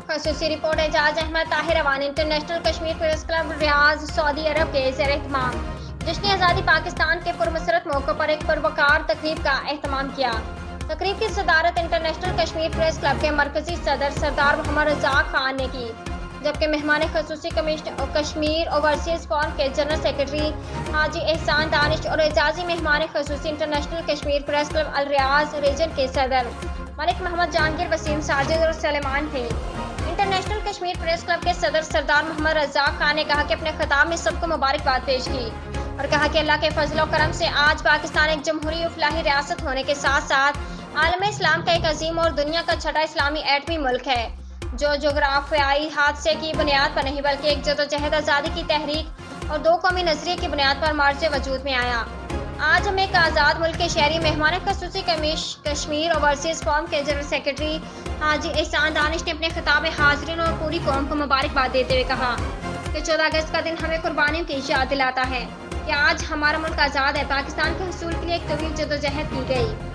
खसूसी report Ejaz Ahmed Tahir Awan international Kashmir press club Riyadh Saudi Arabia के ज़ेर एहतमाम जश्न आज़ादी पाकिस्तान के पुरमसरत मौके पर एक पुरवकार तकरीब का एहतमाम किया। तकरीब की सदारत इंटरनेशनल कश्मीर प्रेस क्लब के मरकजी सदर सरदार मोहम्मद रज़ाक खान ने की, जबकि मेहमान खसूसी कमिश्नर कश्मीर ओवरसीज फोरम के जनरल सेक्रेटरी हाजी एहसान दानिश और एजाजी मेहमान खसूसी international Kashmir press club Al Riyadh region के सदर मलिक मोहम्मद जहांगीर वसीम साजिद और सलेमान थे। इंटरनेशनल कश्मीर प्रेस क्लब के सदर सरदार मोहम्मद रज़ाक खान ने कहा कि अपने खिताब में सबको मुबारकबाद पेश की और कहा कि अल्लाह के फजल और करम से आज पाकिस्तान एक जमहूरी फलाही रियासत होने के साथ साथ आलम इस्लाम का एक अजीम और दुनिया का छठा इस्लामी एटमी मुल्क है, जो जोग्राफियाई हादसे की बुनियाद पर नहीं बल्कि एक जदोजहद आज़ादी की तहरीक और दो कौमी नजरिए की बुनियाद पर मार्च वजूद में आया। आज हम एक आज़ाद मुल्क के शहरी मेहमान खसूसी कश्मीर ओवरसीज फोरम के जनरल सेक्रेटरी हाजी एहसान दानिश ने अपने खिताब में हाज़रीन और पूरी कौम को मुबारकबाद देते हुए कहा कि 14 अगस्त का दिन हमें कुर्बानियों की याद दिलाता है कि आज हमारा मुल्क आज़ाद है। पाकिस्तान के हसूल के लिए एक तवील जदोजहद की गई।